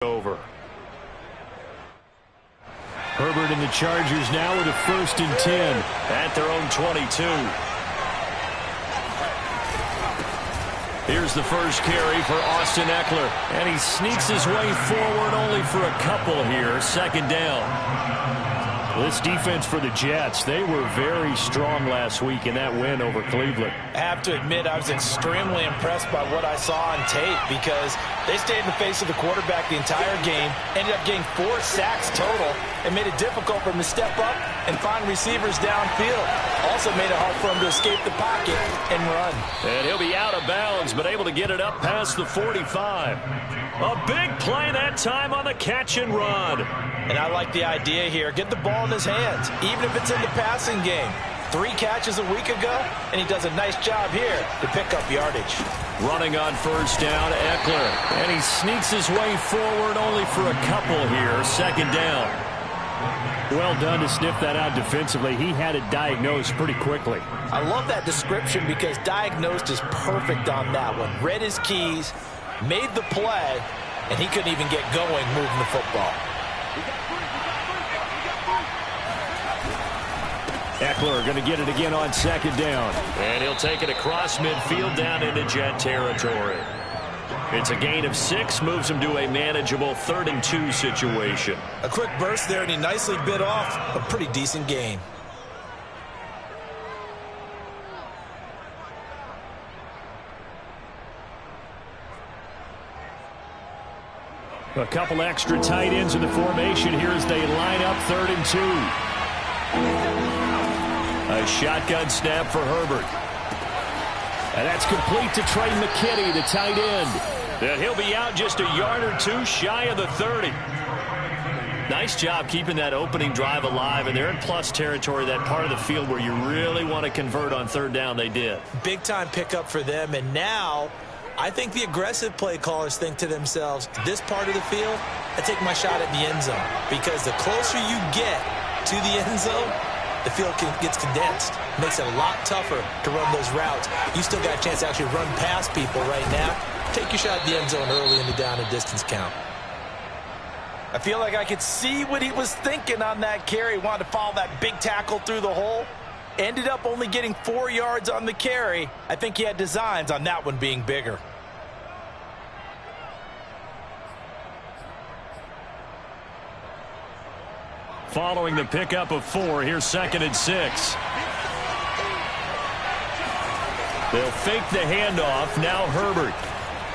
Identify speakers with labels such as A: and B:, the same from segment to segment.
A: over. Herbert and the Chargers now with a 1st and 10 at their own 22. Here's the first carry for Austin Ekeler, and he sneaks his way forward only for a couple here. 2nd down. This defense for the Jets, they were very strong last week in that win over Cleveland.
B: I have to admit, I was extremely impressed by what I saw on tape because they stayed in the face of the quarterback the entire game, ended up getting 4 sacks total, and made it difficult for him to step up and find receivers downfield. Also made it hard for him to escape the pocket and run.
A: And he'll be out of bounds, but able to get it up past the 45. A big play that time on the catch and run.
B: And I like the idea here. Get the ball in his hands, even if it's in the passing game. 3 catches a week ago, and he does a nice job here to pick up yardage.
A: Running on 1st down, Ekeler. And he sneaks his way forward only for a couple here. 2nd down. Well done to sniff that out defensively. He had it diagnosed pretty quickly.
B: I love that description because diagnosed is perfect on that one. Read his keys, made the play, and he couldn't even get going moving the football.
A: Ekeler going to get it again on 2nd down. And he'll take it across midfield down into Jet territory. It's a gain of 6, moves him to a manageable 3rd and 2 situation.
B: A quick burst there, and he nicely bit off a pretty decent gain.
A: A couple extra tight ends in the formation here as they line up 3rd and 2. A shotgun snap for Herbert. And that's complete to Trey McKinney, the tight end. And he'll be out just a yard or 2 shy of the 30. Nice job keeping that opening drive alive, and they're in plus territory, that part of the field where you really want to convert on 3rd down. They did.
B: Big time pickup for them, and now I think the aggressive play callers think to themselves, this part of the field, I take my shot at the end zone, because the closer you get to the end zone, the field gets condensed. Makes it a lot tougher to run those routes. You still got a chance to actually run past people right now. Take your shot at the end zone early in the down and distance count. I feel like I could see what he was thinking on that carry. Wanted to follow that big tackle through the hole. Ended up only getting 4 yards on the carry. I think he had designs on that one being bigger.
A: Following the pickup of 4, here's 2nd and 6. They'll fake the handoff. Now Herbert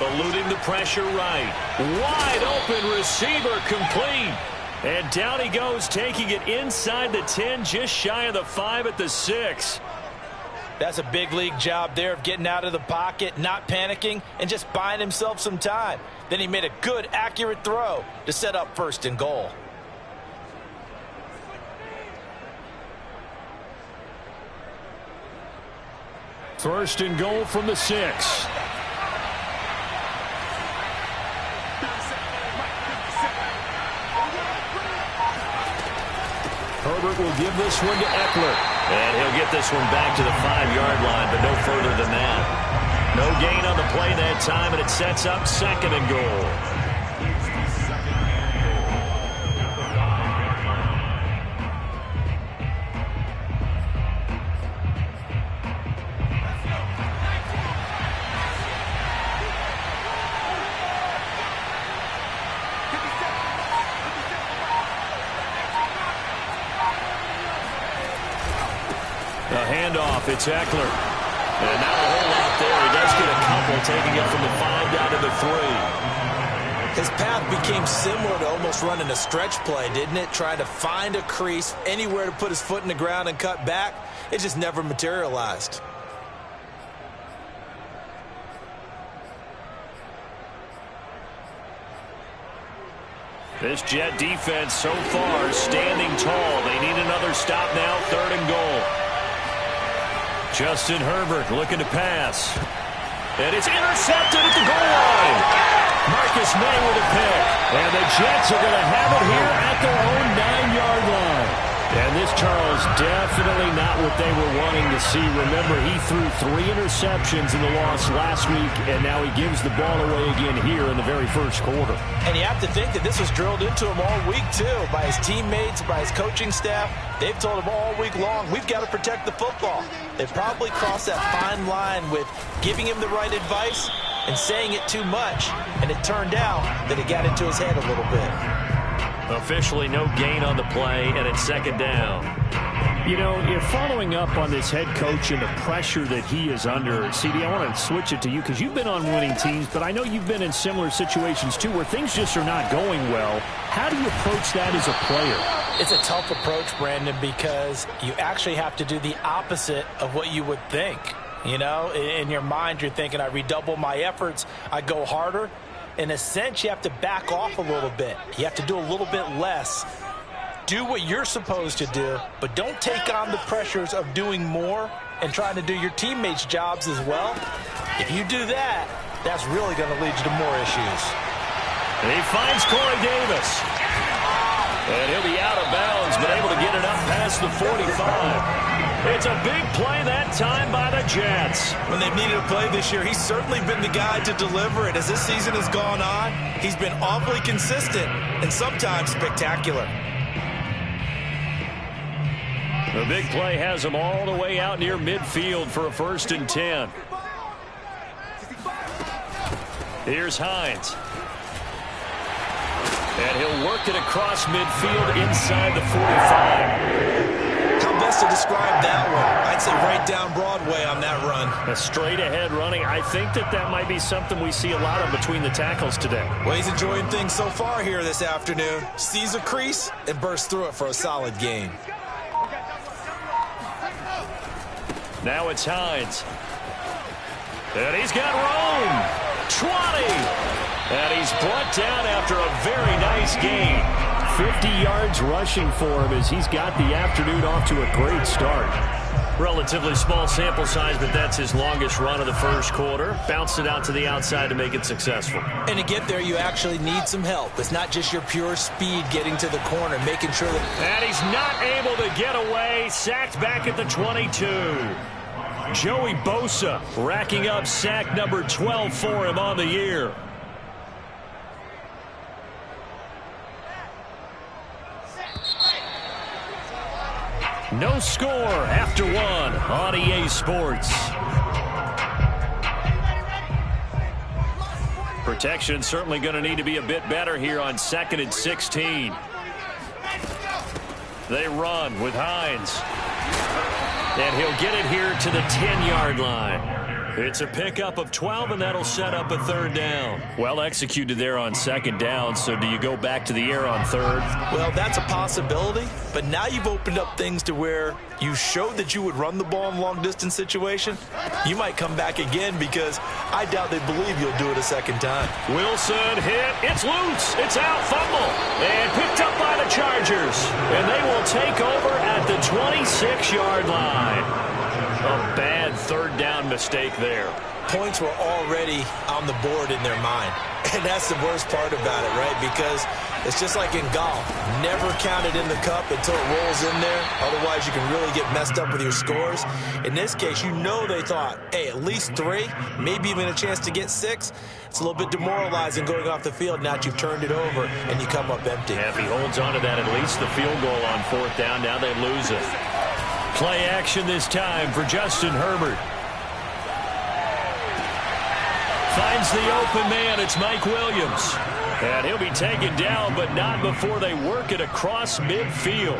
A: eluding the pressure right. Wide open receiver complete. And down he goes, taking it inside the 10, just shy of the 5 at the 6.
B: That's a big league job there of getting out of the pocket, not panicking, and just buying himself some time. Then he made a good, accurate throw to set up 1st and goal.
A: First and goal from the 6. Herbert will give this one to Ekeler. And he'll get this one back to the 5-yard line, but no further than that. No gain on the play that time, and it sets up 2nd and goal. The handoff, it's Ekeler. And not a whole lot there. He does get a couple, taking it from the 5 down to the 3.
B: His path became similar to almost running a stretch play, didn't it? Trying to find a crease, anywhere to put his foot in the ground and cut back. It just never materialized.
A: This Jet defense so far standing tall. They need another stop now, 3rd and goal. Justin Herbert looking to pass. And it's intercepted at the goal line. Marcus May with a pick. And the Jets are going to have it here at their own 9-yard line. And this, Charles, definitely not what they were wanting to see. Remember, he threw 3 interceptions in the loss last week, and now he gives the ball away again here in the very first quarter.
B: And you have to think that this was drilled into him all week, too, by his teammates, by his coaching staff. They've told him all week long, we've got to protect the football. They probably crossed that fine line with giving him the right advice and saying it too much, and it turned out that it got into his head a little bit.
A: Officially no gain on the play, and it's second down. You know, if following up on this head coach and the pressure that he is under, CD, I want to switch it to you because you've been on winning teams, but I know you've been in similar situations too where things just are not going well. How do you approach that as a player?
B: It's a tough approach, Brandon, because you actually have to do the opposite of what you would think. You know, in your mind, you're thinking, I redouble my efforts, I go harder. In a sense, you have to back off a little bit. You have to do a little bit less. Do what you're supposed to do, but don't take on the pressures of doing more and trying to do your teammates' jobs as well. If you do that, that's really going to lead you to more issues.
A: And he finds Corey Davis. And he'll be out of bounds, but able to get it up past the 45. It's a big play that time by the Jets.
B: When they've needed a play this year, he's certainly been the guy to deliver it. As this season has gone on, he's been awfully consistent and sometimes spectacular.
A: The big play has him all the way out near midfield for a 1st and 10. Here's Hines. And he'll work it across midfield inside the 45.
B: How best to describe that one? I'd say right down Broadway on that run.
A: A straight ahead running. I think that might be something we see a lot of between the tackles today.
B: Well, he's enjoying things so far here this afternoon. Sees a crease and bursts through it for a solid gain.
A: Now it's Hines. And he's got Rome. 20. And he's brought down after a very nice gain. 50 yards rushing for him as he's got the afternoon off to a great start. Relatively small sample size, but that's his longest run of the first quarter. Bounced it out to the outside to make it successful.
B: And to get there, you actually need some help. It's not just your pure speed getting to the corner, making sure that...
A: And he's not able to get away. Sacked back at the 22. Joey Bosa racking up sack number 12 for him on the year. No score after 1 on EA Sports. Protection certainly going to need to be a bit better here on 2nd and 16. They run with Hines. And he'll get it here to the 10-yard line. It's a pickup of 12, and that'll set up a 3rd down. Well executed there on 2nd down, so do you go back to the air on 3rd?
B: Well, that's a possibility, but now you've opened up things to where you showed that you would run the ball in a long-distance situation. You might come back again because I doubt they believe you'll do it a 2nd time.
A: Wilson hit. It's loose. It's out. Fumble. And picked up by the Chargers. And they will take over at the 26-yard line. A bad 3rd down mistake there.
B: Points were already on the board in their mind. And that's the worst part about it, right? Because it's just like in golf. Never count it in the cup until it rolls in there. Otherwise, you can really get messed up with your scores. In this case, you know they thought, hey, at least 3, maybe even a chance to get 6. It's a little bit demoralizing going off the field now that you've turned it over and you come up empty.
A: Yeah, if he holds on to that, at least the field goal on 4th down. Now they lose it. Play action this time for Justin Herbert. Finds the open man. It's Mike Williams. And he'll be taken down, but not before they work it across midfield.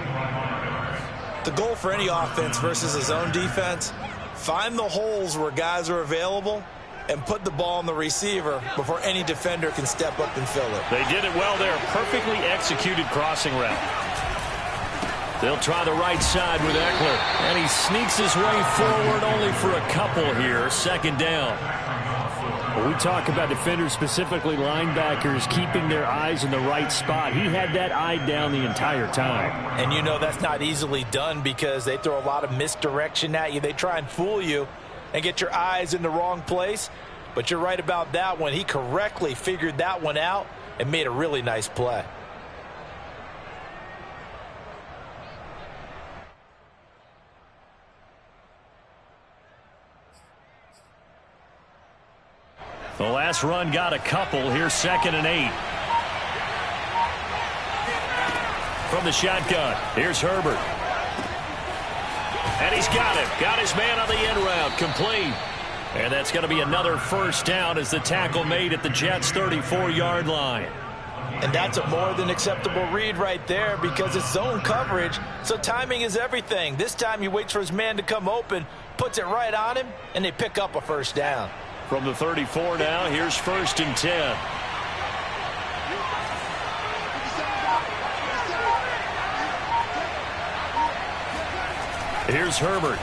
B: The goal for any offense versus his own defense, find the holes where guys are available and put the ball on the receiver before any defender can step up and fill it.
A: They did it well there. Perfectly executed crossing route. They'll try the right side with Eckler. And he sneaks his way forward only for a couple here. 2nd down. When we talk about defenders, specifically linebackers, keeping their eyes in the right spot, he had that eye down the entire time.
B: And you know that's not easily done because they throw a lot of misdirection at you. They try and fool you and get your eyes in the wrong place. But you're right about that one. He correctly figured that one out and made a really nice play.
A: The last run got a couple. Here's 2nd and 8. From the shotgun, here's Herbert. And he's got him. Got his man on the end route. Complete. And that's going to be another first down as the tackle made at the Jets' 34-yard line.
B: And that's a more than acceptable read right there because it's zone coverage, so timing is everything. This time he waits for his man to come open, puts it right on him, and they pick up a first down.
A: From the 34 now, here's 1st and 10. Here's Herbert.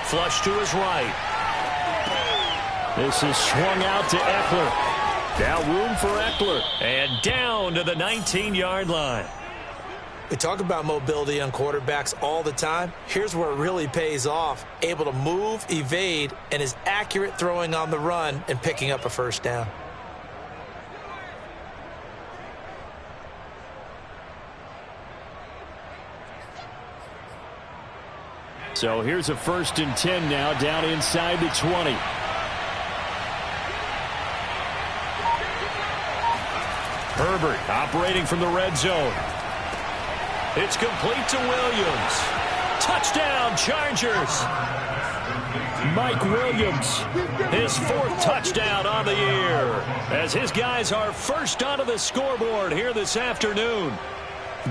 A: Flush to his right. This is swung out to Eckler. Now room for Eckler. And down to the 19-yard line.
B: We talk about mobility on quarterbacks all the time. Here's where it really pays off. Able to move, evade, and is accurate throwing on the run and picking up a first down.
A: So here's a 1st and 10 now, down inside the 20. Herbert operating from the red zone. It's complete to Williams. Touchdown, Chargers. Mike Williams, his 4th touchdown on the year, as his guys are first onto the scoreboard here this afternoon.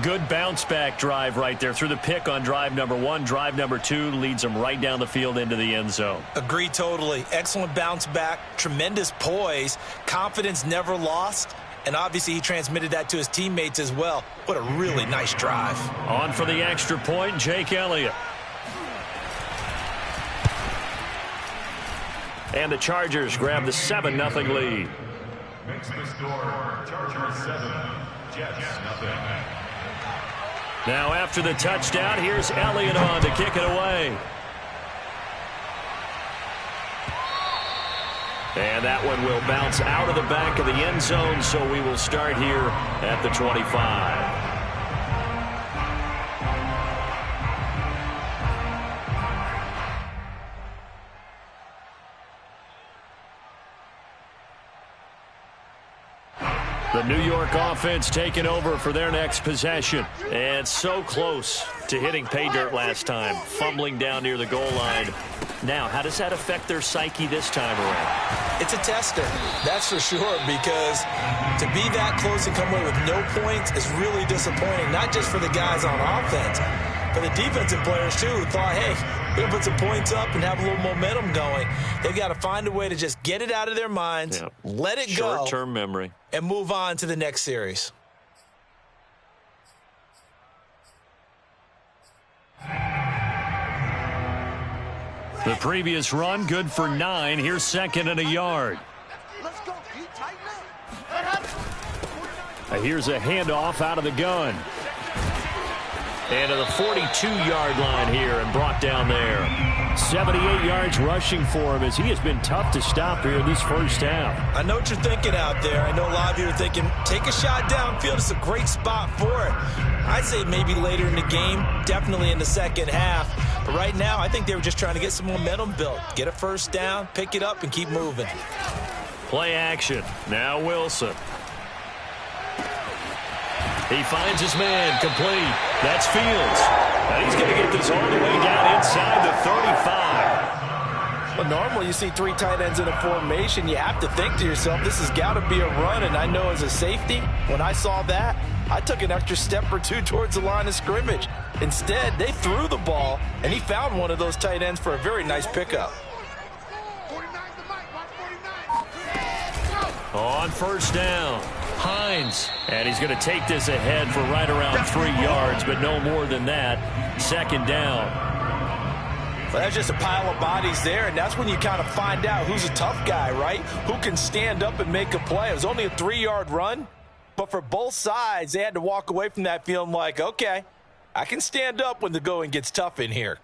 A: Good bounce-back drive right there through the pick on drive number 1. Drive number 2 leads them right down the field into the end zone.
B: Agree totally. Excellent bounce back, tremendous poise, confidence never lost, and obviously he transmitted that to his teammates as well. What a really nice drive.
A: On for the extra point, Jake Elliott. And the Chargers grab the 7-0 lead.
C: Makes the score Chargers 7, Jets 0.
A: Now after the touchdown, here's Elliott on to kick it away. And that one will bounce out of the back of the end zone, so we will start here at the 25. The New York offense taking over for their next possession. And so close to hitting pay dirt last time, fumbling down near the goal line. Now, how does that affect their psyche this time around?
B: It's a tester, that's for sure, because to be that close and come away with no points is really disappointing, not just for the guys on offense, but the defensive players, too, who thought, hey, we're going to put some points up and have a little momentum going. They've got to find a way to just get it out of their minds, let it go.
A: Short-term memory.
B: And move on to the next series.
A: The previous run, good for 9. Here's 2nd and a yard.
D: Let's go, Pete. Tighten up.
A: Here's a handoff out of the gun. And to the 42-yard line here and brought down there. 78 yards rushing for him as he has been tough to stop here in this first half.
B: I know what you're thinking out there. I know a lot of you are thinking, take a shot downfield. It's a great spot for it. I'd say maybe later in the game, definitely in the second half. But right now, I think they were just trying to get some momentum built. Get a first down, pick it up, and keep moving.
A: Play action. Now Wilson. He finds his man, complete. That's Fields. And he's going to get this all the way down inside the 35.
B: Well, normally you see 3 tight ends in a formation. You have to think to yourself, this has got to be a run. And I know as a safety, when I saw that, I took an extra step or 2 towards the line of scrimmage. Instead, they threw the ball, and he found one of those tight ends for a very nice pickup.
D: 49's the mic. Watch 49.
A: On first down, Hines. And he's going to take this ahead for right around 3 yards, but no more than that. 2nd down.
B: Well, that's just a pile of bodies there, and that's when you kind of find out who's a tough guy, right? Who can stand up and make a play. It was only a 3-yard run, but for both sides, they had to walk away from that feeling like, okay, I can stand up when the going gets tough in here.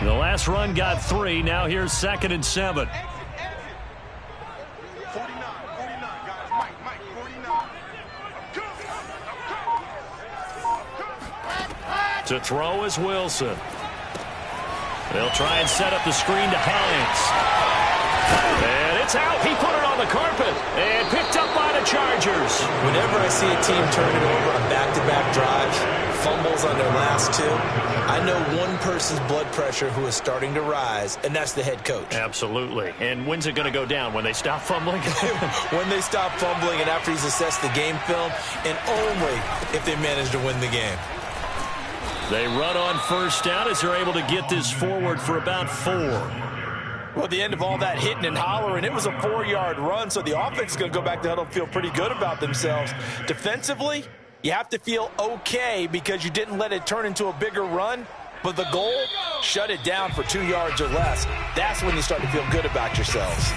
A: The last last run got 3. Now here's 2nd and 7.
D: 49, guys. Mike, 49.
A: To throw is Wilson. They'll try and set up the screen to Hines. And it's out. He put it on the carpet and picked up by the Chargers.
B: Whenever I see a team turn it over on back-to-back drives, fumbles on their last 2, I know one person's blood pressure who is starting to rise, and that's the head coach.
A: Absolutely. And when's it going to go down? When they stop fumbling?
B: When they stop fumbling and after he's assessed the game film, and only if they manage to win the game.
A: They run on first down as they're able to get this forward for about 4.
B: Well, at the end of all that hitting and hollering, it was a 4-yard run, so the offense is going to go back to huddle and feel pretty good about themselves. Defensively, you have to feel okay because you didn't let it turn into a bigger run, but the goal, shut it down for 2 yards or less. That's when you start to feel good about yourselves.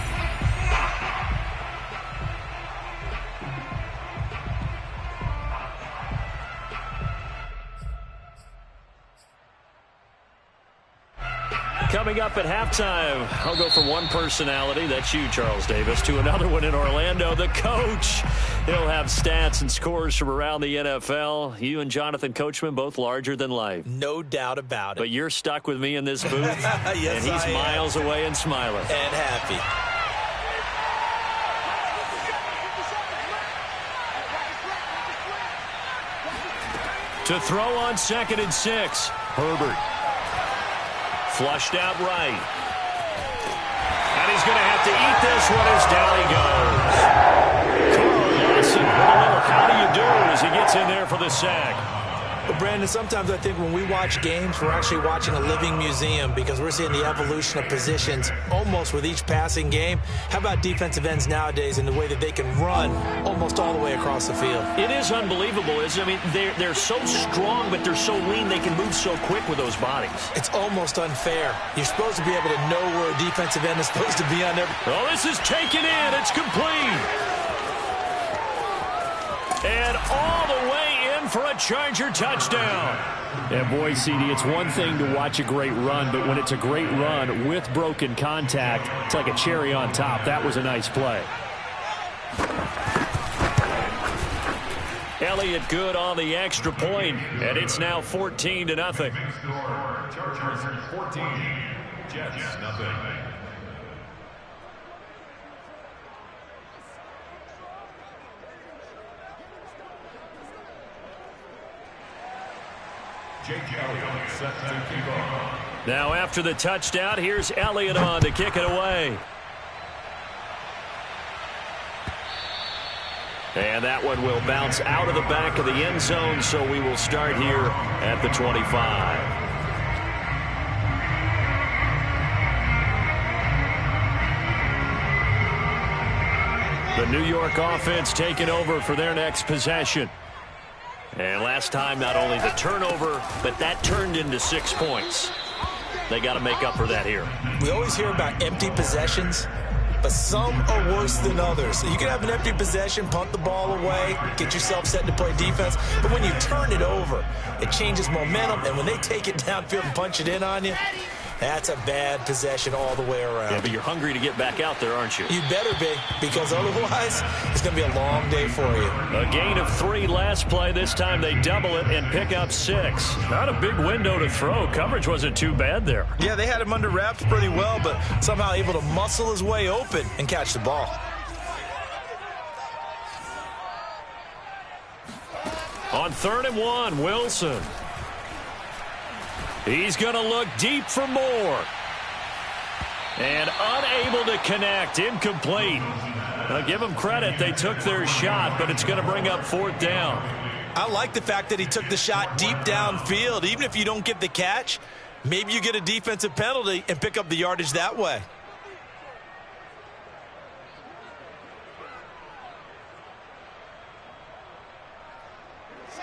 A: Coming up at halftime, I'll go from one personality, that's you, Charles Davis, to another one in Orlando, the coach. He'll have stats and scores from around the NFL. You and Jonathan Coachman, both larger than life.
B: No doubt about it.
A: But you're stuck with me in this booth,
B: yes,
A: and he's miles away and smiling.
B: And happy.
A: To throw on 2nd and 6, Herbert. Flushed out right. And he's going to have to eat this one as down he goes. Carl Lawson with a little how do you do as he gets in there for the sack.
B: Well, Brandon, sometimes I think when we watch games, we're actually watching a living museum because we're seeing the evolution of positions almost with each passing game. How about defensive ends nowadays and the way that they can run almost all the way across the field?
A: It is unbelievable, isn't it? I mean, they're so strong, but they're so lean, they can move so quick with those bodies.
B: It's almost unfair. You're supposed to be able to know where a defensive end is supposed to be on every...
A: Oh, this is taken in. It's complete. And all the way in for a Charger touchdown. And boy, CD, it's one thing to watch a great run, but when it's a great run with broken contact, it's like a cherry on top. That was a nice play. Elliott good on the extra point, and it's now 14-0.
C: Chargers 14, Jets nothing. Jake Elliott set to kick off.
A: Now after the touchdown, here's Elliott on to kick it away. And that one will bounce out of the back of the end zone, so we will start here at the 25. The New York offense taking over for their next possession. And last time, not only the turnover, but that turned into 6 points. They got to make up for that here.
B: We always hear about empty possessions, but some are worse than others. You can have an empty possession, punt the ball away, get yourself set to play defense, but when you turn it over, it changes momentum, and when they take it downfield and punch it in on you, that's a bad possession all the way around.
A: Yeah, but you're hungry to get back out there, aren't you?
B: You better be, because otherwise, it's going to be a long day for you.
A: A gain of 3 last play. This time they double it and pick up 6. Not a big window to throw. Coverage wasn't too bad there.
B: Yeah, they had him under wraps pretty well, but somehow able to muscle his way open and catch the ball.
A: On 3rd and 1, Wilson. He's going to look deep for more. And unable to connect. Incomplete. I'll give them credit. They took their shot, but it's going to bring up 4th down.
B: I like the fact that he took the shot deep downfield. Even if you don't get the catch, maybe you get a defensive penalty and pick up the yardage that way.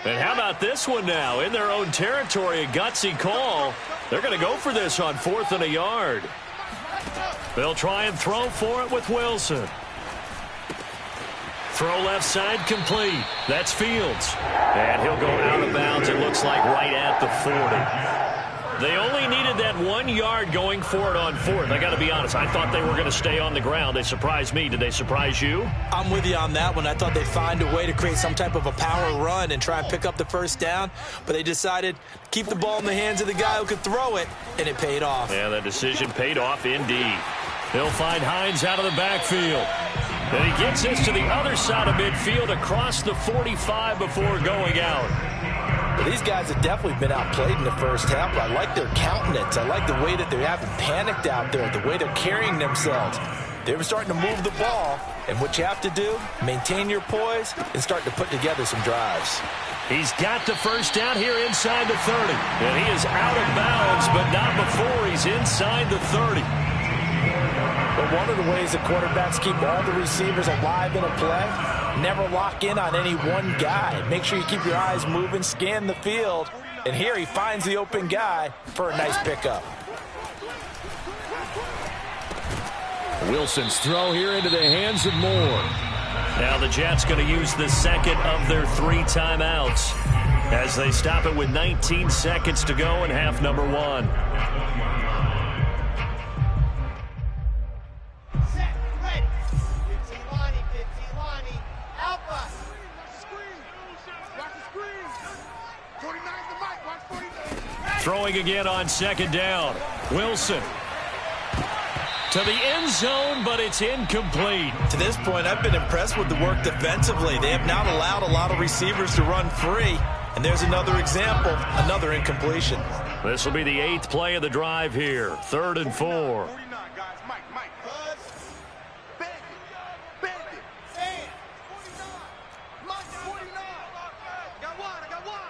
A: And how about this one now? In their own territory, a gutsy call. They're going to go for this on 4th and a yard. They'll try and throw for it with Wilson. Throw left side complete. That's Fields. And he'll go out of bounds, it looks like right at the 40. They only needed that 1 yard going for it on fourth. I got to be honest. I thought they were going to stay on the ground. They surprised me. Did they surprise you?
B: I'm with you on that one. I thought they'd find a way to create some type of a power run and try and pick up the first down, but they decided to keep the ball in the hands of the guy who could throw it, and it paid off.
A: Yeah, that decision paid off indeed. He'll find Hines out of the backfield. And he gets this to the other side of midfield across the 45 before going out.
B: Well, these guys have definitely been outplayed in the first half. I like their countenance. I like the way that they haven't panicked out there, the way they're carrying themselves. They were starting to move the ball, and what you have to do, maintain your poise and start to put together some drives.
A: He's got the first down here inside the 30. And he is out of bounds, but not before he's inside the 30.
B: But one of the ways the quarterbacks keep all the receivers alive in a play, never lock in on any one guy. Make sure you keep your eyes moving, scan the field, and here he finds the open guy for a nice pickup.
E: Wilson's throw here into the hands of Moore.
A: Now the Jets going to use the second of their 3 timeouts as they stop it with 19 seconds to go in half number 1. Throwing again on second down. Wilson to the end zone, but it's incomplete.
B: To this point, I've been impressed with the work defensively. They have not allowed a lot of receivers to run free. And there's another example, another incompletion.
A: This will be the 8th play of the drive here. 3rd and 4.
D: 49, guys. Mike. Bend it. Bend it. Stand. 49. Mike, 49. I got one.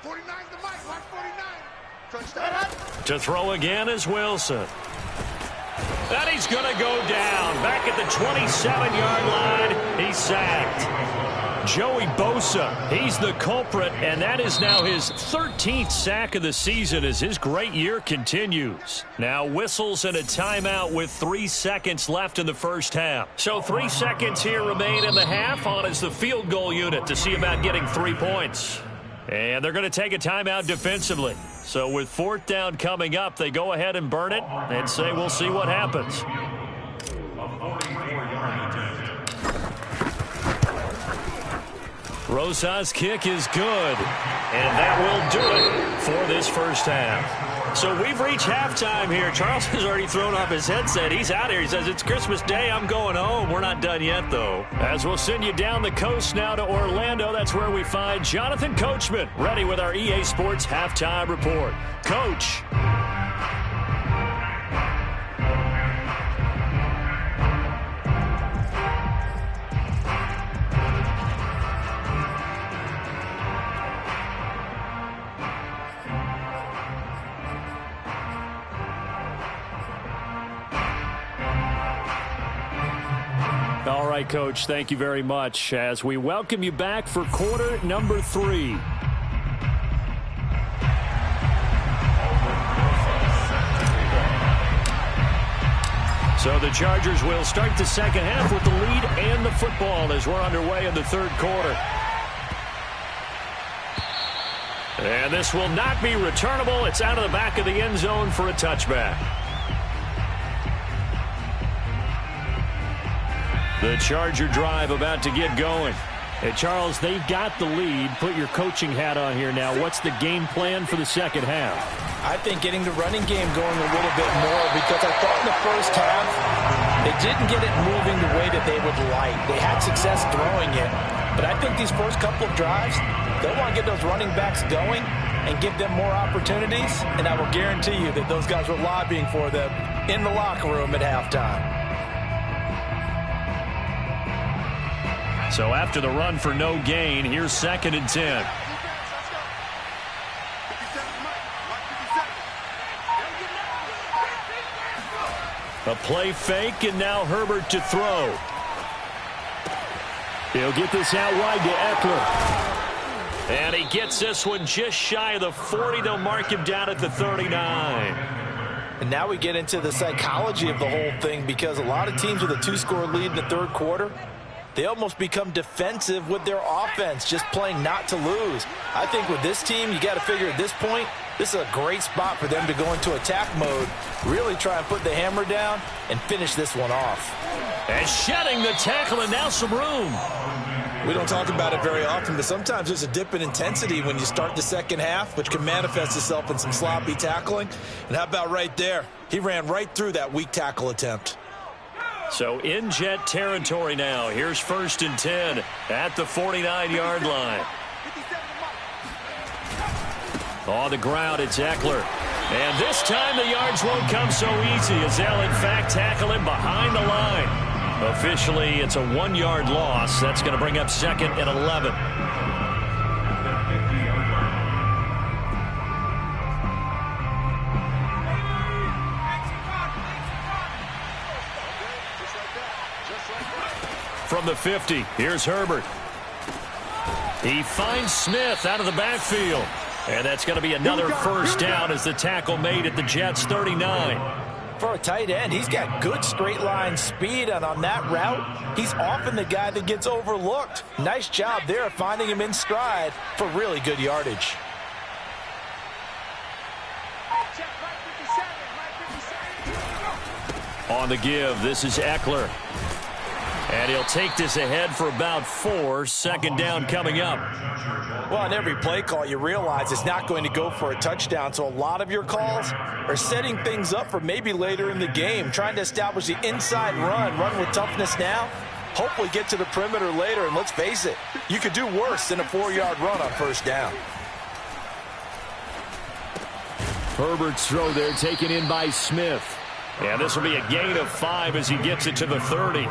D: 49's the Mike. Watch 49. Touchdown.
A: To throw again is Wilson. And he's going to go down. Back at the 27-yard line, he's sacked. Joey Bosa, he's the culprit, and that is now his 13th sack of the season as his great year continues. Now whistles and a timeout with 3 seconds left in the first half. So 3 seconds here remain in the half. On is the field goal unit to see about getting 3 points. And they're going to take a timeout defensively. So with 4th down coming up, they go ahead and burn it and say we'll see what happens. Rosas' kick is good. And that will do it for this first half. So we've reached halftime here. Charles has already thrown off his headset. He's out here. He says, it's Christmas Day. I'm going home. We're not done yet, though. As we'll send you down the coast now to Orlando. That's where we find Jonathan Coachman, ready with our EA Sports Halftime Report. Coach. All right, Coach, thank you very much as we welcome you back for quarter number 3. So the Chargers will start the second half with the lead and the football as we're underway in the 3rd quarter. And this will not be returnable. It's out of the back of the end zone for a touchback. The Charger drive about to get going. Hey, Charles, they've got the lead. Put your coaching hat on here now. What's the game plan for the second half?
B: I think getting the running game going a little bit more because I thought in the first half they didn't get it moving the way that they would like. They had success throwing it, but I think these first couple of drives, they'll want to get those running backs going and give them more opportunities, and I will guarantee you that those guys were lobbying for them in the locker room at halftime.
A: So after the run for no gain, here's 2nd and 10. A play fake, and now Herbert to throw. He'll get this out wide to Eckler. And he gets this one just shy of the 40. They'll mark him down at the 39.
B: And now we get into the psychology of the whole thing because a lot of teams with a 2-score lead in the 3rd quarter, they almost become defensive with their offense, just playing not to lose. I think with this team, you got to figure at this point, This is a great spot for them to go into attack mode, really try and put the hammer down and finish this one off.
A: And shedding the tackle, and now some room.
B: We don't talk about it very often, but sometimes there's a dip in intensity when you start the second half, which can manifest itself in some sloppy tackling. And how about right there? He ran right through that weak tackle attempt.
A: So in Jet territory now. Here's 1st and 10 at the 49-yard line. On the ground, it's Eckler. And this time the yards won't come so easy as they'll, in fact, tackle him behind the line. Officially, it's a 1-yard loss. That's going to bring up 2nd and 11. From the 50, here's Herbert. He finds Smith out of the backfield. And that's going to be another first down as the tackle made at the Jets' 39.
B: For a tight end, he's got good straight line speed, and on that route, he's often the guy that gets overlooked. Nice job there finding him in stride for really good yardage.
A: On the give, this is Eckler. And he'll take this ahead for about 4. 2nd down coming up.
B: Well, on every play call, you realize it's not going to go for a touchdown, so a lot of your calls are setting things up for maybe later in the game, trying to establish the inside run with toughness now, hopefully get to the perimeter later, and let's face it, you could do worse than a 4-yard run on 1st down.
A: Herbert's throw there taken in by Smith. And this will be a gain of 5 as he gets it to the 30.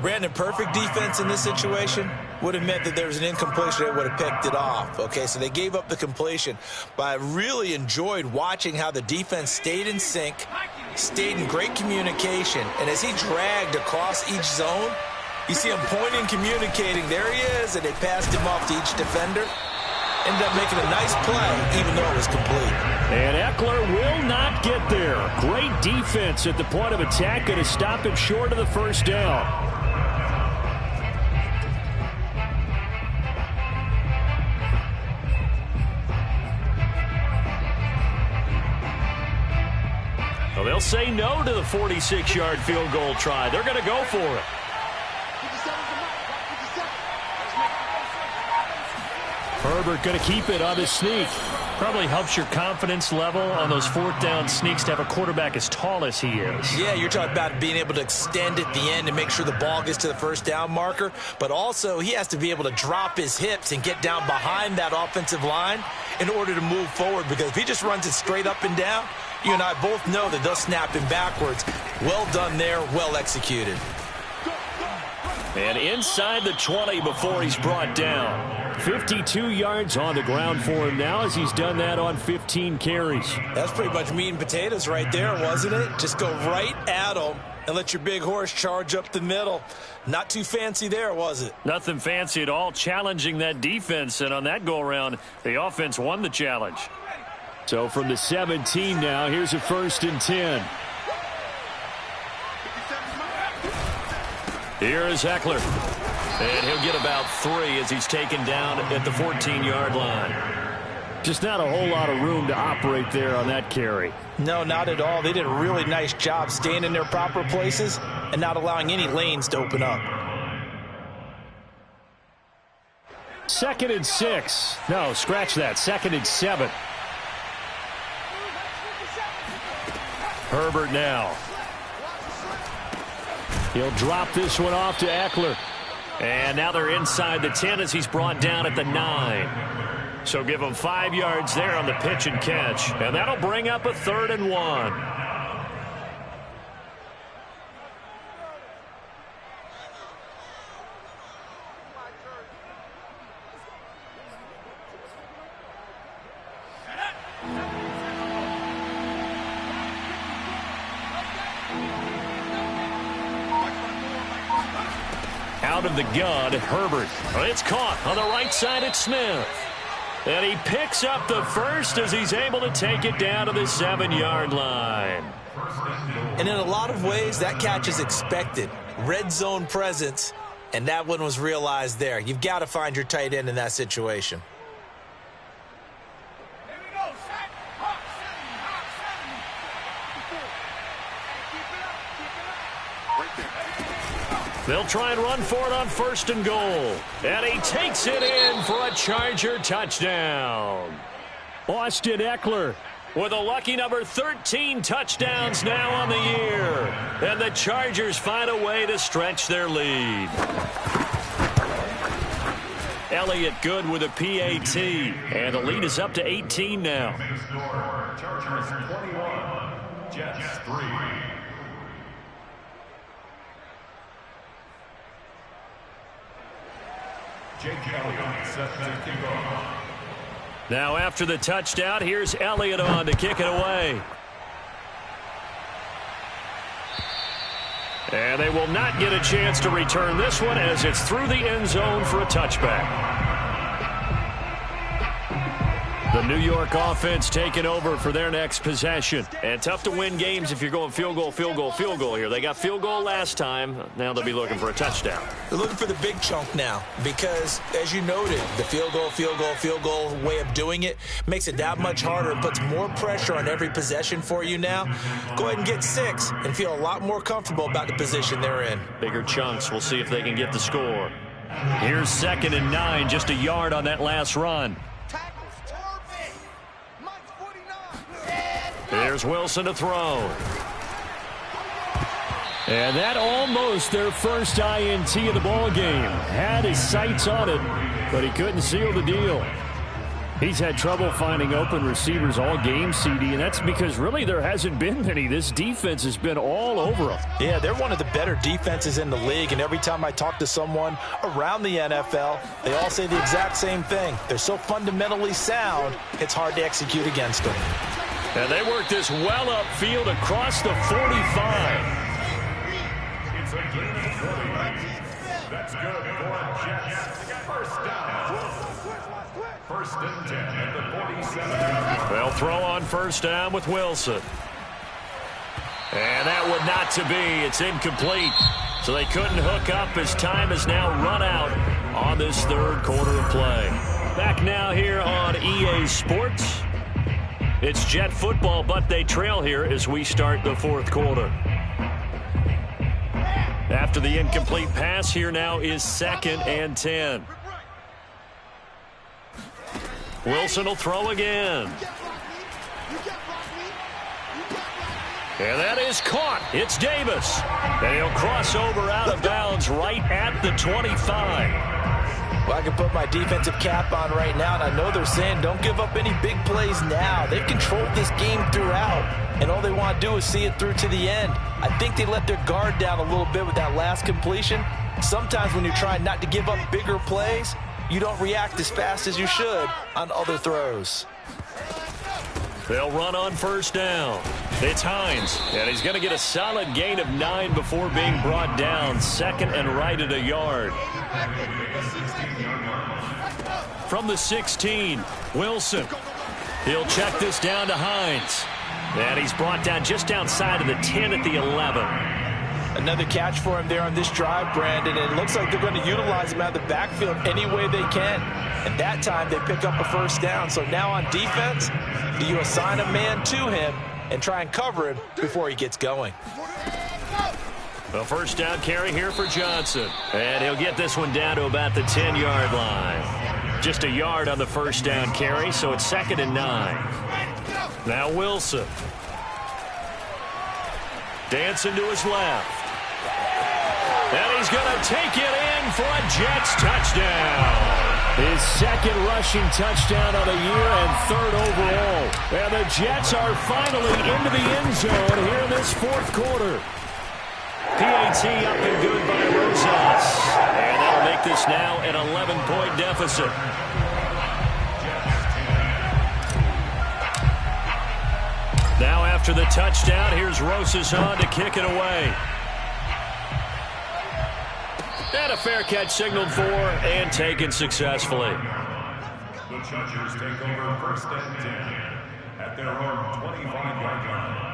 B: Brandon, perfect defense in this situation would have meant that there was an incompletion that would have picked it off. Okay, so they gave up the completion. But I really enjoyed watching how the defense stayed in sync, stayed in great communication. And as he dragged across each zone, you see him pointing, communicating. There he is, and they passed him off to each defender. Ended up making a nice play, even though it was complete.
A: And Eckler will not get there. Great defense at the point of attack, going to stop him short of the 1st down. Well, they'll say no to the 46-yard field goal try. They're going to go for it. Herbert going to keep it on his sneak. Probably helps your confidence level on those 4th down sneaks to have a quarterback as tall as he is.
B: Yeah, you're talking about being able to extend at the end and make sure the ball gets to the 1st down marker. But also, he has to be able to drop his hips and get down behind that offensive line in order to move forward. Because if he just runs it straight up and down, you and I both know that they'll snap him backwards. Well done there, well executed.
A: And inside the 20 before he's brought down. 52 yards on the ground for him now as he's done that on 15 carries.
B: That's pretty much meat and potatoes right there, wasn't it? Just go right at him and let your big horse charge up the middle. Not too fancy there, was it?
A: Nothing fancy at all, challenging that defense. And on that go-around, the offense won the challenge. So from the 17 now, here's a 1st and 10. Here is Eckler. And he'll get about 3 as he's taken down at the 14-yard line. Just not a whole lot of room to operate there on that carry.
B: No, not at all. They did a really nice job staying in their proper places and not allowing any lanes to open up.
A: 2nd and 6. No, scratch that. 2nd and 7. Herbert now. He'll drop this one off to Eckler. And now they're inside the 10 as he's brought down at the 9. So give him 5 yards there on the pitch and catch. And that'll bring up a 3rd and 1. Out of the gun, Herbert. It's caught on the right side at Smith. And he picks up the 1st as he's able to take it down to the 7-yard line.
B: And in a lot of ways, that catch is expected. Red zone presence, and that one was realized there. You've got to find your tight end in that situation.
D: Here we go, Shaq.
A: They'll try and run for it on 1st and goal. And he takes it in for a Charger touchdown. Austin Ekeler with a lucky number 13 touchdowns now on the year. And the Chargers find a way to stretch their lead. Elliott good with a PAT. And the lead is up to 18 now.
C: Chargers 21, Jets 3. Jake Elliott set to kick off.
A: Now after the touchdown, here's Elliott on to kick it away. And they will not get a chance to return this one as it's through the end zone for a touchback. The New York offense taking over for their next possession. And tough to win games if you're going field goal, field goal, field goal here. They got field goal last time. Now they'll be looking for a touchdown.
B: They're looking for the big chunk now because, as you noted, the field goal way of doing it makes it that much harder and puts more pressure on every possession for you now. Go ahead and get 6 and feel a lot more comfortable about the position they're in.
A: Bigger chunks. We'll see if they can get the score. Here's 2nd and 9, just a yard on that last run. There's Wilson to throw. And that almost their first INT of the ball game. Had his sights on it, but he couldn't seal the deal. He's had trouble finding open receivers all game, CD, and that's because really there hasn't been many. This defense has been all over them.
B: Yeah, they're one of the better defenses in the league, and every time I talk to someone around the NFL, they all say the exact same thing. They're so fundamentally sound, it's hard to execute against them.
A: And they work this well upfield across the 45.
C: It's a gain of 20. That's good for a Jets. First down. 1st and 10 at the 47.
A: They'll throw on 1st down with Wilson. And that would not to be. It's incomplete. So they couldn't hook up as time has now run out on this 3rd quarter of play. Back now here on EA Sports. It's Jet football, but they trail here as we start the 4th quarter. After the incomplete pass, here now is 2nd and 10. Wilson will throw again. And that is caught. It's Davis. And he'll cross over out of bounds right at the 25.
B: Well, I can put my defensive cap on right now, and I know they're saying don't give up any big plays now. They've controlled this game throughout, and all they want to do is see it through to the end. I think they let their guard down a little bit with that last completion. Sometimes when you're trying not to give up bigger plays, you don't react as fast as you should on other throws.
A: They'll run on 1st down. It's Hines, and he's going to get a solid gain of 9 before being brought down. 2nd and right at a yard. From the 16, Wilson. He'll check this down to Hines. And he's brought down just outside of the 10 at the 11.
B: Another catch for him there on this drive, Brandon. And it looks like they're going to utilize him out of the backfield any way they can. And that time they pick up a 1st down. So now on defense, do you assign a man to him and try and cover him before he gets going?
A: A 1st down carry here for Johnson. And he'll get this one down to about the 10-yard line. Just a yard on the 1st down carry, so it's 2nd and 9. Now Wilson. Dancing to his left. And he's going to take it in for a Jets touchdown. His 2nd rushing touchdown of the year and 3rd overall. And the Jets are finally into the end zone here in this 4th quarter. PAT up and good by Rosas. And that'll make this now an 11-point deficit. Now after the touchdown, here's Rosas on to kick it away. And a fair catch signaled for and taken successfully.
C: The Chargers take over 1st and 10 at their own 25-yard line.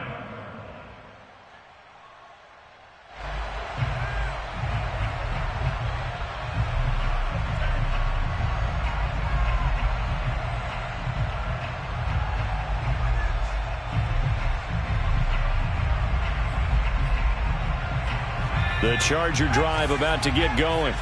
A: The Charger drive about to get going.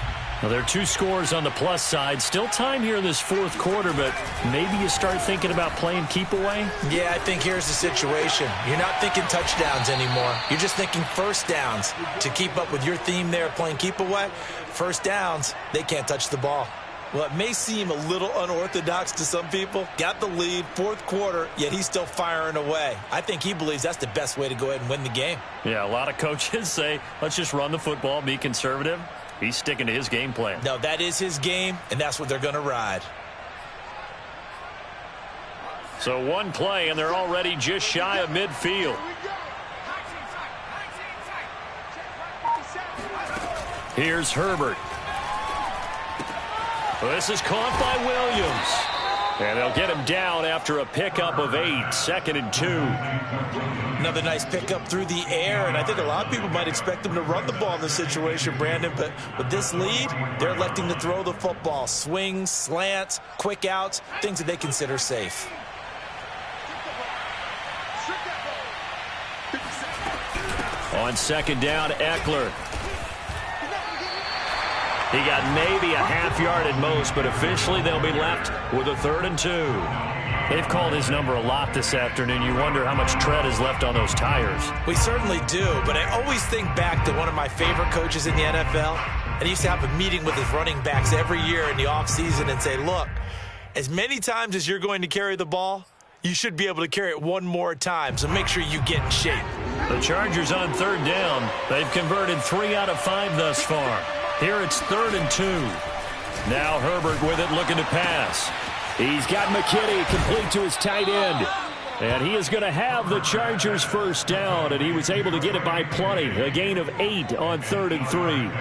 A: Well, there are 2 scores on the plus side. Still time here in this fourth quarter, but maybe you start thinking about playing keep away?
B: Yeah, I think here's the situation. You're not thinking touchdowns anymore. You're just thinking first downs. To keep up with your theme there, playing keep away, first downs, they can't touch the ball. Well, it may seem a little unorthodox to some people. Got the lead, fourth quarter, yet he's still firing away. I think he believes that's the best way to go ahead and win the game.
A: Yeah, a lot of coaches say, let's just run the football, be conservative. He's sticking to his game plan.
B: No, that is his game, and that's what they're going to ride.
A: So one play, and they're already just shy of midfield. Here's Herbert. This is caught by Williams. And they'll get him down after a pickup of 8, 2nd and 2.
B: Another nice pickup through the air, and I think a lot of people might expect them to run the ball in this situation, Brandon, but with this lead, they're electing to throw the football. Swings, slants, quick outs, things that they consider safe.
A: On 2nd down, Eckler. He got maybe a half yard at most, but officially they'll be left with a 3rd and 2. They've called his number a lot this afternoon. You wonder how much tread is left on those tires.
B: We certainly do, but I always think back to one of my favorite coaches in the NFL. And he used to have a meeting with his running backs every year in the offseason and say, look, as many times as you're going to carry the ball, you should be able to carry it one more time, so make sure you get in shape.
A: The Chargers on 3rd down. They've converted 3 out of 5 thus far. Here it's 3rd and 2. Now Herbert with it, looking to pass. He's got McKinney complete to his tight end. And he is going to have the Chargers first down, and he was able to get it by plenty. A gain of 8 on 3rd and 3.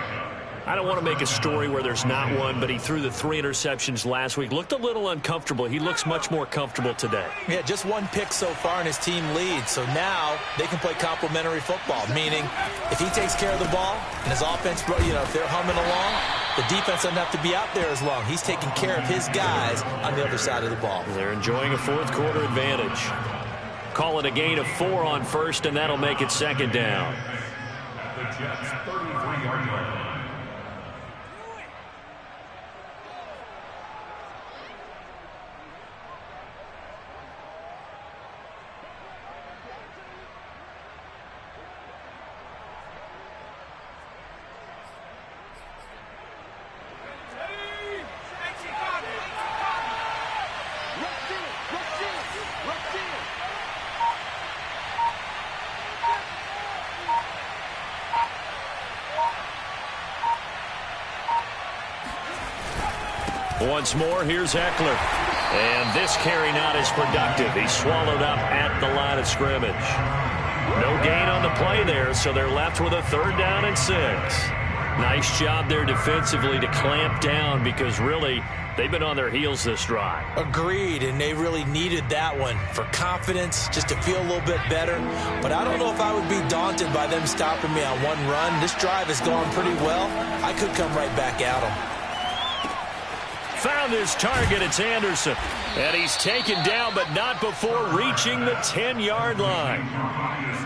A: I don't want to make a story where there's not one, but he threw the 3 interceptions last week. Looked a little uncomfortable. He looks much more comfortable today.
B: Yeah, just 1 pick so far and his team leads. So now they can play complementary football, meaning if he takes care of the ball and his offense, if they're humming along, the defense doesn't have to be out there as long. He's taking care of his guys on the other side of the ball.
A: They're enjoying a fourth quarter advantage. Call it a gain of 4 on 1st, and that'll make it 2nd down.
C: At the Jets' 33-yard line.
A: Once more, here's Eckler. And this carry not as productive. He's swallowed up at the line of scrimmage. No gain on the play there, so they're left with a 3rd down and 6. Nice job there defensively to clamp down because really they've been on their heels this drive.
B: Agreed, and they really needed that one for confidence, just to feel a little bit better. But I don't know if I would be daunted by them stopping me on one run. This drive has gone pretty well. I could come right back at them.
A: Found his target. It's Anderson. And he's taken down, but not before reaching the 10-yard line.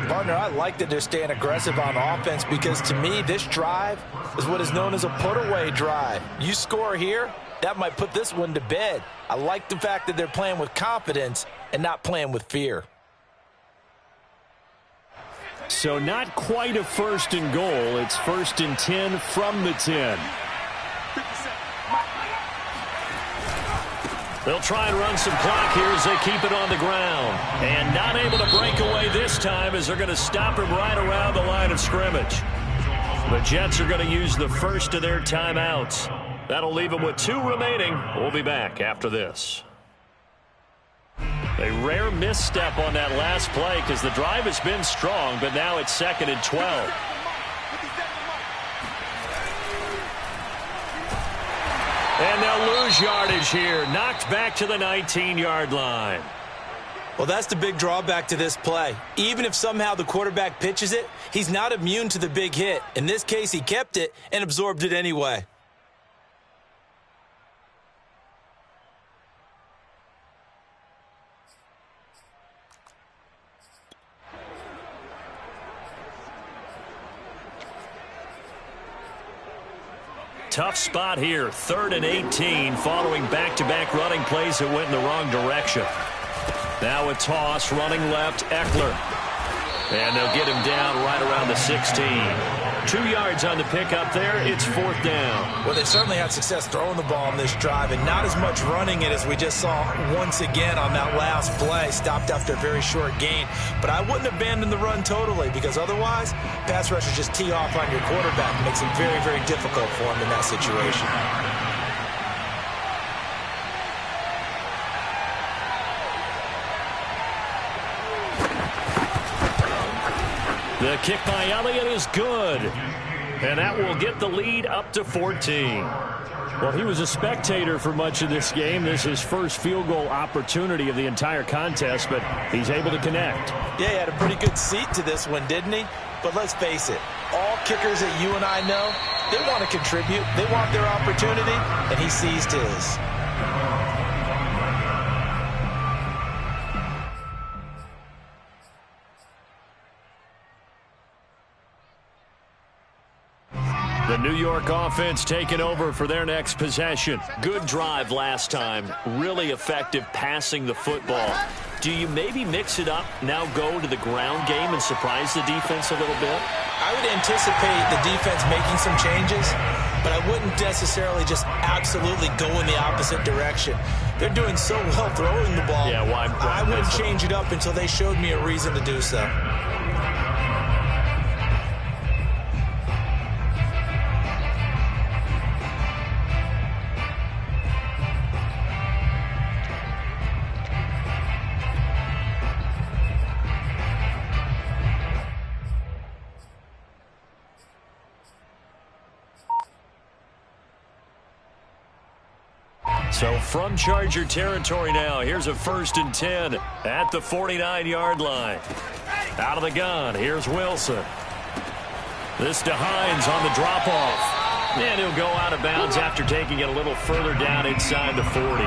B: Partner, I like that they're staying aggressive on offense because, to me, this drive is what is known as a put-away drive. You score here, that might put this one to bed. I like the fact that they're playing with confidence and not playing with fear.
A: So not quite a 1st and goal. It's 1st and 10 from the 10. They'll try and run some clock here as they keep it on the ground. And not able to break away this time as they're going to stop him right around the line of scrimmage. The Jets are going to use the first of their timeouts. That'll leave them with 2 remaining. We'll be back after this. A rare misstep on that last play because the drive has been strong, but now it's 2nd and 12. And they'll lose yardage here. Knocked back to the 19-yard line.
B: Well, that's the big drawback to this play. Even if somehow the quarterback pitches it, he's not immune to the big hit. In this case, he kept it and absorbed it anyway.
A: tough spot here. 3rd and 18 following back-to-back running plays that went in the wrong direction. Now a toss running left, Eckler. And they'll get him down right around the 16. 2 yards on the pickup there. It's 4th down.
B: Well, they certainly had success throwing the ball in this drive and not as much running it as we just saw once again on that last play. Stopped after a very short gain. But I wouldn't abandon the run totally because otherwise, pass rushers just tee off on your quarterback. It makes it very, very difficult for him in that situation.
A: The kick by Elliott is good. And that will get the lead up to 14.
E: Well, he was a spectator for much of this game. This is his first field goal opportunity of the entire contest, but he's able to connect.
B: Yeah, he had a pretty good seat to this one, didn't he? But let's face it, all kickers that you and I know, they want to contribute. They want their opportunity, and he seized his.
A: The New York offense taking over for their next possession. Good drive last time. Really effective passing the football. Do you maybe mix it up, now go to the ground game and surprise the defense a little bit?
B: I would anticipate the defense making some changes, but I wouldn't necessarily just absolutely go in the opposite direction. They're doing so well throwing the ball.
A: Yeah, why
B: I wouldn't change it up until they showed me a reason to do so.
A: So from Charger territory now, here's a 1st and 10 at the 49-yard line. Out of the gun, here's Wilson. This to Hines on the drop-off. And he'll go out of bounds after taking it a little further down inside the 40.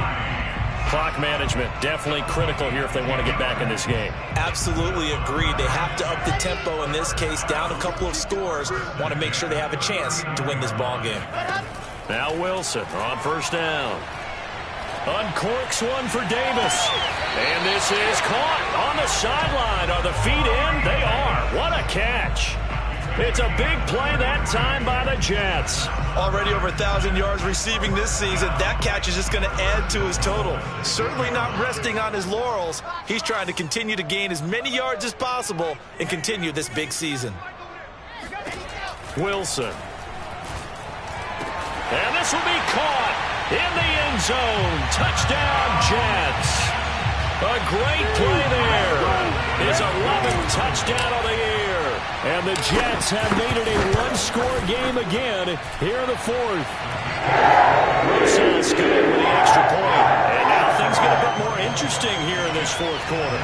A: Clock management definitely critical here if they want to get back in this game.
B: Absolutely agreed. They have to up the tempo in this case, down a couple of scores. Want to make sure they have a chance to win this ball game.
A: Now Wilson on 1st down. Uncorks one for Davis. And this is caught on the sideline. Are the feet in? They are. What a catch. It's a big play that time by the Jets.
B: Already over 1,000 yards receiving this season. That catch is just going to add to his total. Certainly not resting on his laurels. He's trying to continue to gain as many yards as possible and continue this big season.
A: Wilson. And this will be caught in the end zone. Touchdown, Jets. A great play there. His 11th touchdown of the year. And the Jets have made it a one-score game again here in the 4th. Rosas good with the extra point. And now things get a bit more interesting here in this 4th quarter.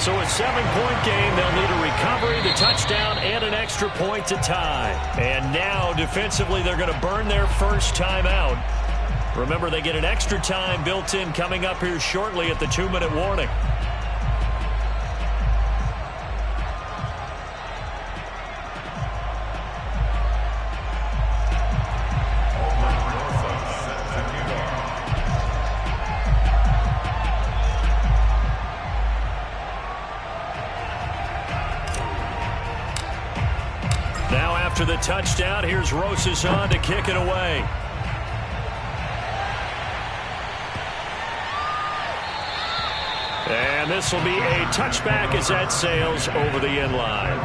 A: So a 7-point game, they'll need a recovery, the touchdown, and an extra point to tie. And now, defensively, they're going to burn their first timeout. Remember, they get an extra time built in coming up here shortly at the 2-minute warning. After the touchdown, here's Rosas on to kick it away. And this will be a touchback as that sails over the end line.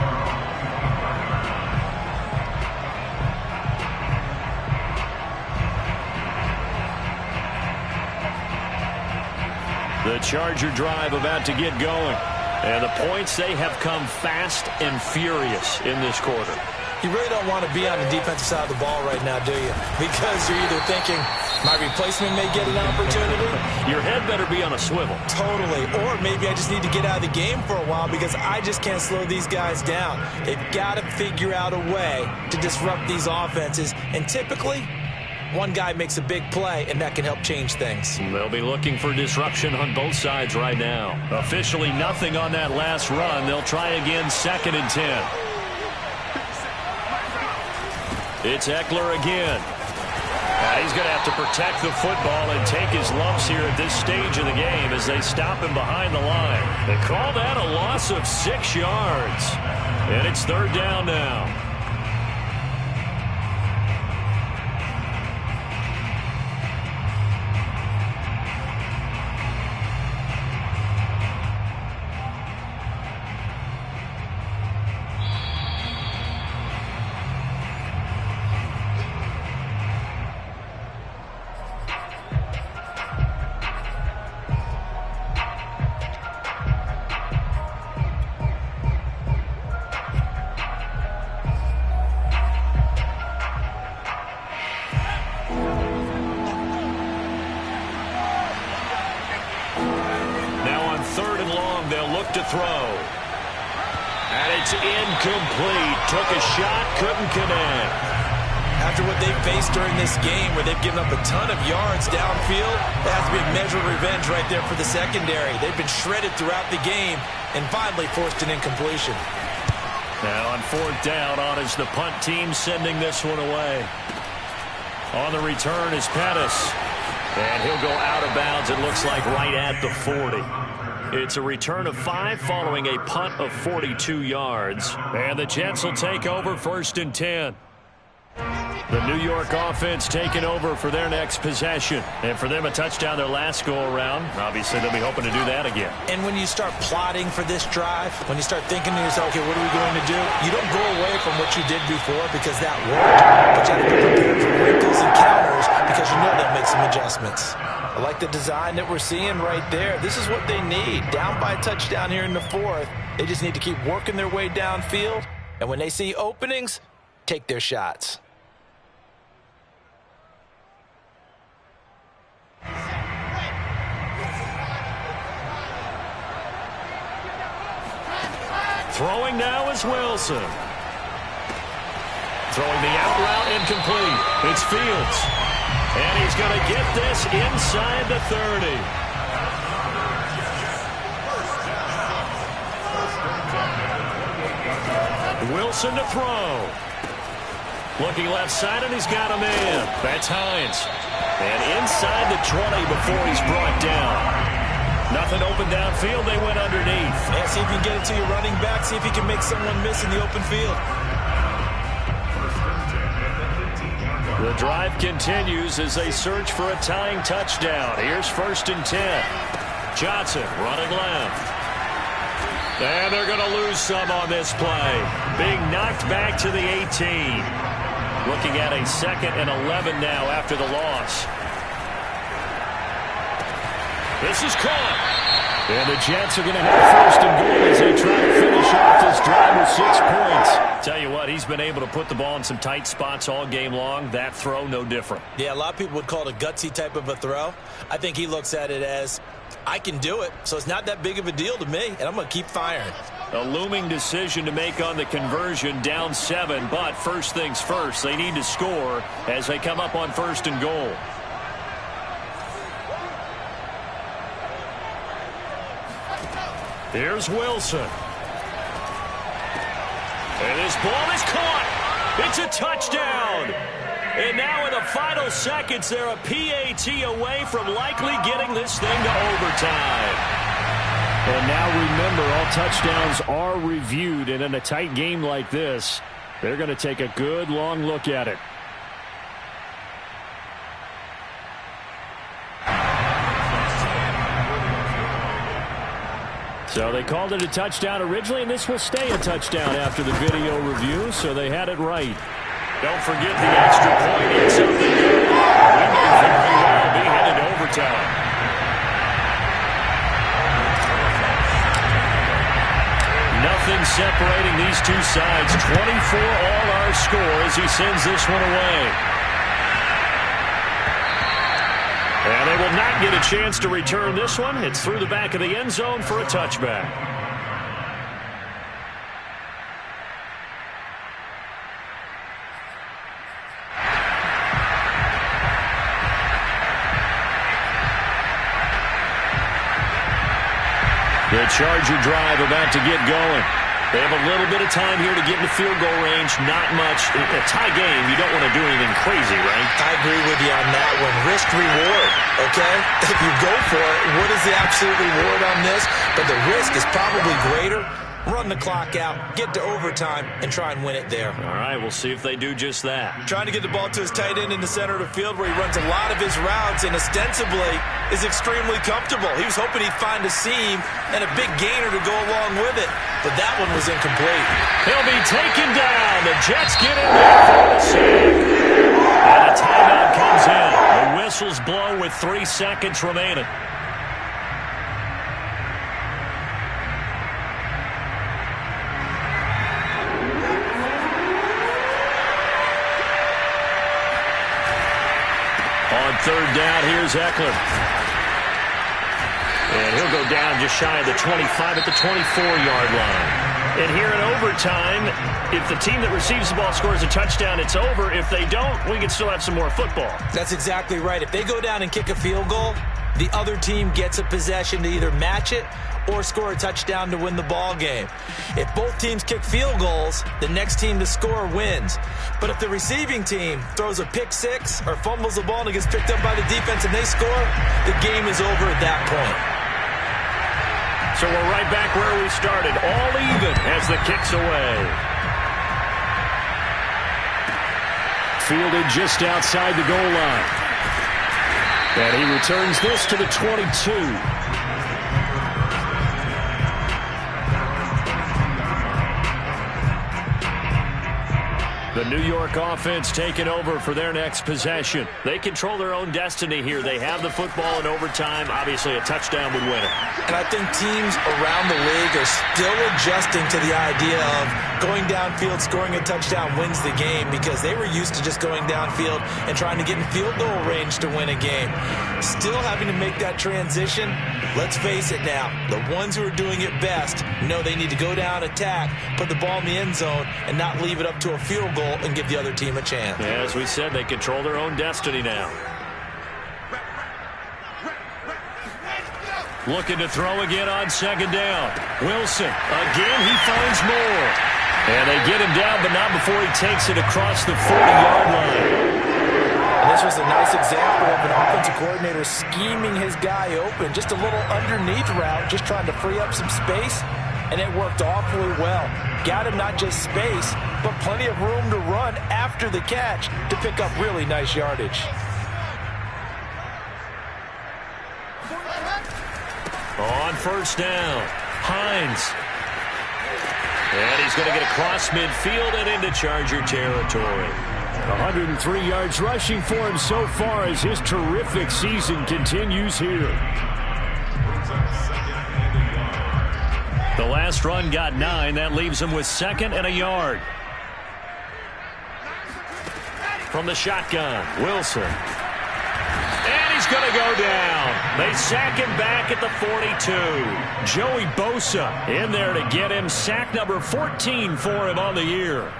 A: The Charger drive about to get going. And the points, they have come fast and furious in this quarter.
B: You really don't want to be on the defensive side of the ball right now, do you? Because you're either thinking, my replacement may get an opportunity.
A: Your head better be on a swivel.
B: Totally. Or maybe I just need to get out of the game for a while because I just can't slow these guys down. They've got to figure out a way to disrupt these offenses. And typically, one guy makes a big play, and that can help change things.
A: They'll be looking for disruption on both sides right now. Officially nothing on that last run. They'll try again 2nd and 10. It's Eckler again. And he's going to have to protect the football and take his lumps here at this stage of the game as they stop him behind the line. They call that a loss of 6 yards. And it's 3rd down now. To throw. And it's incomplete. Took a shot, couldn't connect.
B: After what they've faced during this game where they've given up a ton of yards downfield, that has to be a measure of revenge right there for the secondary. They've been shredded throughout the game and finally forced an incompletion.
A: Now on 4th down, on is the punt team sending this one away. On the return is Pettis. And he'll go out of bounds, it looks like, right at the 40. It's a return of 5 following a punt of 42 yards. And the Jets will take over 1st and 10. The New York offense taking over for their next possession. And for them, a touchdown their last go-around. Obviously, they'll be hoping to do that again.
B: And when you start plotting for this drive, when you start thinking to yourself, okay, what are we going to do? You don't go away from what you did before because that worked. But you have to be prepared for wrinkles and counters because you know they'll make some adjustments. I like the design that we're seeing right there. This is what they need. Down by a touchdown here in the 4th. They just need to keep working their way downfield. And when they see openings, take their shots.
A: Throwing now is Wilson. Throwing the out route incomplete. It's Fields. And he's going to get this inside the 30. Wilson to throw. Looking left side, and he's got a man. That's Hines. And inside the 20 before he's brought down. Nothing open downfield. They went underneath.
B: And see if you can get it to your running back. See if you can make someone miss in the open field.
A: The drive continues as they search for a tying touchdown. Here's 1st and 10. Johnson running left. And they're going to lose some on this play. Being knocked back to the 18. Looking at a 2nd and 11 now after the loss. This is caught. And the Jets are going to have 1st and goal as they try to finish off this drive with 6 points. Tell you what, he's been able to put the ball in some tight spots all game long. That throw, no different.
B: Yeah, a lot of people would call it a gutsy type of a throw. I think he looks at it as, I can do it, so it's not that big of a deal to me, and I'm going to keep firing.
A: A looming decision to make on the conversion, down 7, but first things first, they need to score as they come up on 1st and goal. Here's Wilson. And this ball is caught. It's a touchdown. And now in the final seconds, they're a PAT away from likely getting this thing to overtime.
E: And now remember, all touchdowns are reviewed. And in a tight game like this, they're going to take a good long look at it. So they called it a touchdown originally, and this will stay a touchdown after the video review, so they had it right.
A: Don't forget the extra point. It's something good. We may very well be headed to overtime. Nothing separating these two sides. 24 all our score as he sends this one away. And they will not get a chance to return this one. It's through the back of the end zone for a touchback. The Charger drive about to get going. They have a little bit of time here to get into field goal range. Not much. In a tie game, you don't want to do anything crazy, right?
B: I agree with you on that one. Risk reward, okay? If you go for it, what is the absolute reward on this? But the risk is probably greater. Run the clock out, get to overtime, and try and win it there.
A: All right, we'll see if they do just that.
B: Trying to get the ball to his tight end in the center of the field where he runs a lot of his routes and ostensibly is extremely comfortable. He was hoping he'd find a seam and a big gainer to go along with it, but that one was incomplete.
A: He'll be taken down. The Jets get in there for the sack. And a timeout comes in. The whistles blow with 3 seconds remaining. On third down, here's Eckler. And he'll go down just shy of the 25 at the 24-yard line. And here in overtime, if the team that receives the ball scores a touchdown, it's over. If they don't, we can still have some more football.
B: That's exactly right. If they go down and kick a field goal, the other team gets a possession to either match it or score a touchdown to win the ball game. If both teams kick field goals, the next team to score wins. But if the receiving team throws a pick six or fumbles the ball and it gets picked up by the defense and they score, the game is over at that point.
A: So we're right back where we started, all even as the kick's away. Fielded just outside the goal line. And he returns this to the 22. The New York offense taking over for their next possession. They control their own destiny here. They have the football in overtime. Obviously, a touchdown would win it.
B: And I think teams around the league are still adjusting to the idea of going downfield, scoring a touchdown wins the game because they were used to just going downfield and trying to get in field goal range to win a game. Still having to make that transition. Let's face it now. The ones who are doing it best know they need to go down, attack, put the ball in the end zone, and not leave it up to a field goal and give the other team a chance.
A: Yeah, as we said, they control their own destiny now. Looking to throw again on second down. Wilson, again, he finds more. And they get him down, but not before he takes it across the 40-yard line.
B: And this was a nice example of an offensive coordinator scheming his guy open. Just a little underneath route, just trying to free up some space. And it worked awfully well. Got him not just space, but plenty of room to run after the catch to pick up really nice yardage.
A: On first down, Hines. And he's going to get across midfield and into Charger territory. 103 yards rushing for him so far as his terrific season continues here. The last run got 9. That leaves him with 2nd and a yard. From the shotgun, Wilson. And he's going to go down. They sack him back at the 42. Joey Bosa in there to get him. Sack number 14 for him on the year.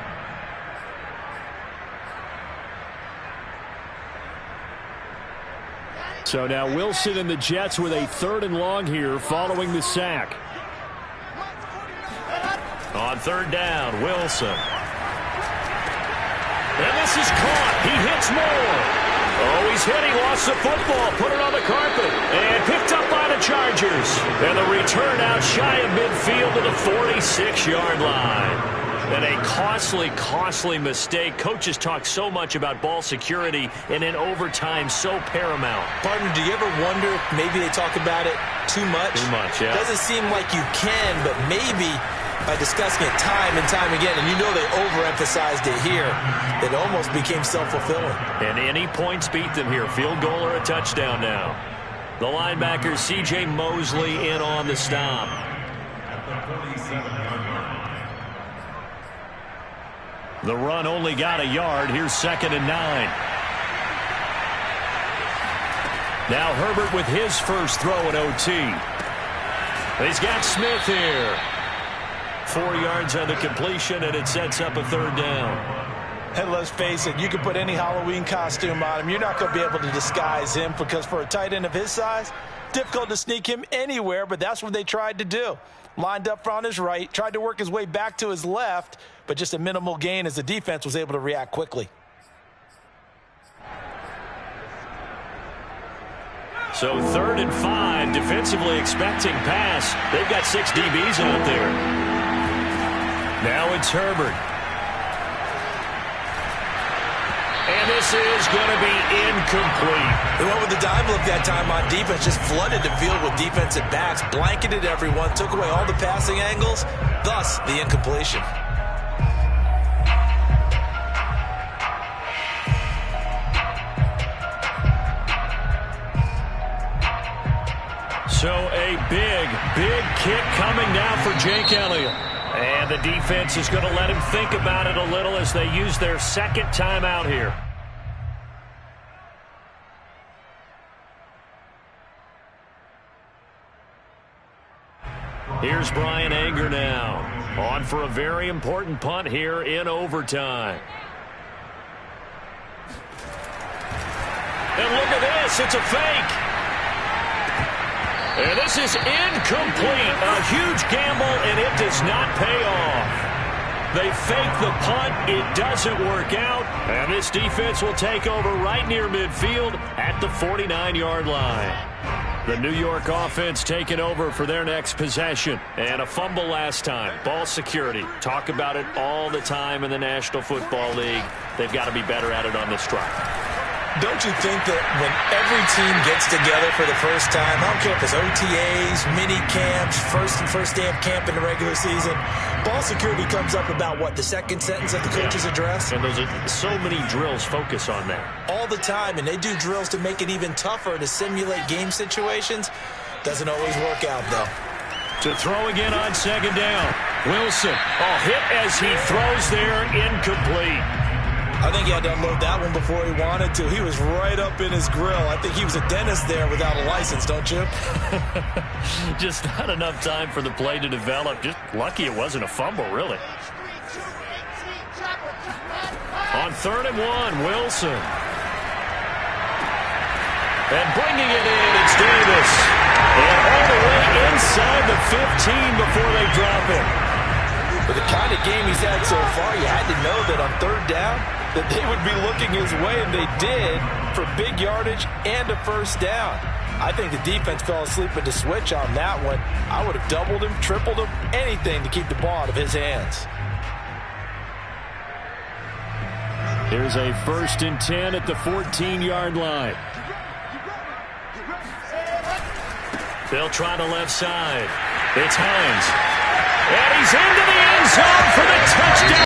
A: So now Wilson and the Jets with a 3rd and long here following the sack. On third down, Wilson. And this is caught. He hits more. Oh, he's hit. He lost the football. Put it on the carpet. And picked up by the Chargers. And the return out shy of midfield to the 46-yard line. And a costly mistake. Coaches talk so much about ball security, and in overtime, so paramount.
B: Partner, do you ever wonder if maybe they talk about it too much?
A: Too much, yeah.
B: Doesn't seem like you can, but maybe by discussing it time and time again, and you know they overemphasized it here, it almost became self-fulfilling.
A: And any points beat them here. Field goal or a touchdown now. The linebacker, C.J. Mosley, in on the stop. The run only got a yard. Here's 2nd and 9. Now Herbert with his first throw at OT. He's got Smith here. 4 yards on the completion, and it sets up a 3rd down.
B: And let's face it, you can put any Halloween costume on him. You're not going to be able to disguise him because for a tight end of his size, difficult to sneak him anywhere, but that's what they tried to do. Lined up on his right, tried to work his way back to his left, but just a minimal gain as the defense was able to react quickly.
E: So 3rd and 5, defensively expecting pass. They've got 6 DBs out there. Now it's Herbert. And this is going to be incomplete.
B: They went with the dime look that time on defense, just flooded the field with defensive backs, blanketed everyone, took away all the passing angles, thus the incompletion.
E: So a big kick coming now for Jake Elliott. And the defense is going to let him think about it a little as they use their second timeout here. Here's Brian Anger now. On for a very important punt here in overtime. And look at this. It's a fake. And this is incomplete. A huge gamble, and it does not pay off. They fake the punt. It doesn't work out. And this defense will take over right near midfield at the 49-yard line. The New York offense taking over for their next possession. And a fumble last time. Ball security. Talk about it all the time in the National Football League. They've got to be better at it on this drive.
B: Don't you think that when every team gets together for the first time, I don't care if it's OTAs, mini camps, first day of camp in the regular season, ball security comes up about, what, the second sentence of the coach's address?
E: And those are so many drills focus on that.
B: All the time, and they do drills to make it even tougher to simulate game situations. Doesn't always work out, though.
E: To throw again on second down. Wilson, hit as he throws there, incomplete.
B: I think he had to unload that one before he wanted to. He was right up in his grill. I think he was a dentist there without a license, don't you?
E: Just not enough time for the play to develop. Just lucky it wasn't a fumble, really. On 3rd and 1, Wilson. And bringing it in, it's Davis. And all the way inside the 15 before they drop it.
B: With the kind of game he's had so far, you had to know that on 3rd down, that they would be looking his way, and they did, for big yardage and a first down. I think the defense fell asleep at the switch on that one. I would have doubled him, tripled him, anything to keep the ball out of his hands.
E: Here's a 1st and 10 at the 14-yard line. They'll try the left side. It's Hines. And he's into the end zone for the touchdown.